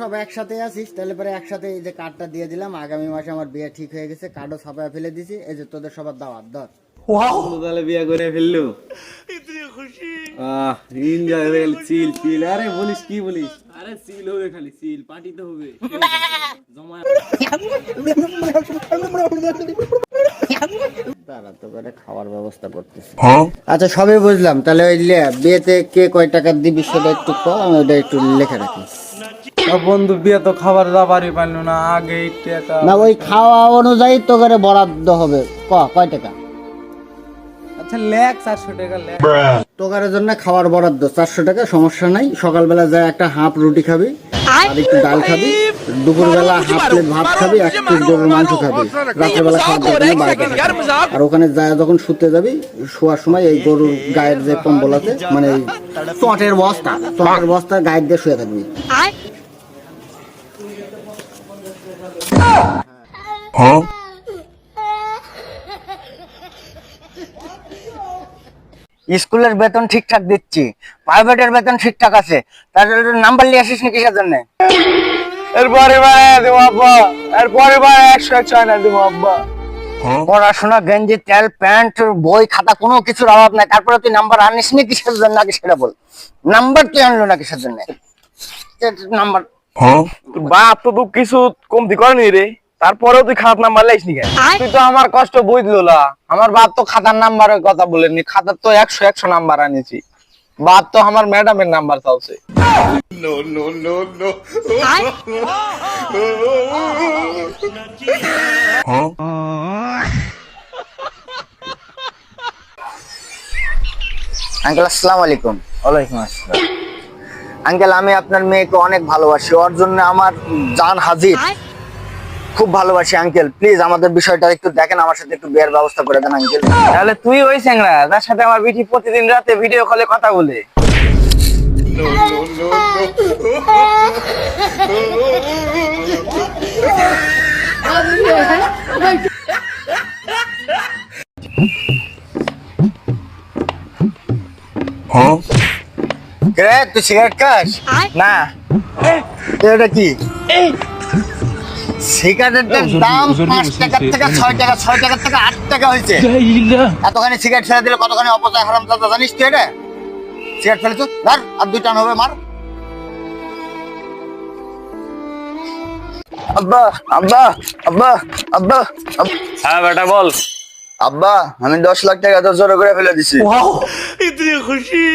সব একসাথে আছিস, তাহলে পরে একসাথে এই যে কার্ডটা দিয়ে দিলাম। আগামী মাসে আমার বিয়ে ঠিক হয়ে গেছে, কার্ডও ছাপায় ফেলে দিছি। এই যে তোদের সবার দাওয়াত ধর। তাহলে বিয়ে করে ফেললো। এনজয় হয়ে গেল, চিল চিল। আরে বলিস কি বলিস? আরে চিল হবে, খালি চিল, পার্টি তো হবে। জমা তারা তো করে খাওয়ার ব্যবস্থা করতেছে। আচ্ছা সবই বুঝলাম, তাহলে ওই বিয়েতে কে কয় টাকা দিবি সেটা একটু কম, আমি ওটা একটু লিখে রাখি। বন্ধু বিয়ে তো খাবার দাবারই পারলো না, আগে টাকা না ওই খাওয়া অনুযায়ী তো করে বরাদ্দ হবে। কয় টাকা? আচ্ছা লেখ 400 টাকা লেখ। তোকারের জন্য খাওয়ার বরাদ্দ 400 টাকা, সমস্যা নাই। সকালবেলা যায় একটা হাফ রুটি খাবি আর একটু ডাল খাবি, দুপুরবেলা হাফ প্লেট ভাত খাবি, এক পিস গরুর মাংস খাবি, রাত্রেবেলা খাওয়ার দরকার নেই, বাড়িতে খাবি। আর ওখানে যায় যখন শুতে যাবি, শোয়ার সময় এই গরুর গায়ের যে কম্বল আছে, মানে এই চটের বস্তা গায়ের দিয়ে শুয়ে থাকবি। স্কুলের বেতন ঠিকঠাক দিচ্ছি, প্রাইভেটের বেতন ঠিকঠাক আছে, তার নাম্বার নিয়ে আসিস নি কিসের জন্য? এরপরে দেবো আব্বা, এরপরে 100 না দেবো আব্বা। পড়াশোনা, গেঞ্জি, তেল, প্যান্ট, বই খাতা কোনো কিছুর অভাব নাই, তারপরে তুই নাম্বার আনিস নি কিসের জন্য আগে সেটা বল। নাম্বার তুই আনলো না কিসের জন্য? নাম্বার বাপ তো কিছু কমতি করেনি রে, তারপরেও তুই খারাপ নাম্বার লাইস নি কেন? তুই তো আমার কষ্ট বুঝলো না। আমার বাপ তো খাতার নাম্বারের কথা বলেনি, খাতার তো 100 নাম্বার আনিছি। বাপ তো আমার ম্যাডামের নাম্বার চাইছে। আঙ্কেল আসসালামু আলাইকুম। ওয়ালাইকুম আসসালাম। আঙ্কেল আমি আপনার মেয়েকে অনেক ভালোবাসি, ওর জন্য আমার জান হাজির, খুব ভালোবাসি। আঙ্কেল প্লিজ আমাদের বিষয়টা একটু দেখেন, আমার সাথে একটু বিয়ের ব্যবস্থা করে দেন আঙ্কেল। তাহলে তুই ওই স্যাংরা যার সাথে আমার বিটি প্রতিদিন রাতে ভিডিও কলে কথা বলে? রে তুই সিগারেট খাস? না। এটা কি? সিগারেটের দাম 5 টাকা থেকে 6 টাকা, 6 টাকা থেকে 8 টাকা হয়েছে। এতখানি সিগারেট ছেড়ে দিলে কতখানি অপচয় হারাম দাদা জানিস তুই? এটা সিগারেট ফেলেছ, ধর আর 2 টান হবে, মার। আব্বা আব্বা আব্বা আব্বা হ্যাঁ বেটা বল। আব্বা আমি 10 লাখ টাকা তো জোরে করে ফেলে দিছি। इतनी खुशी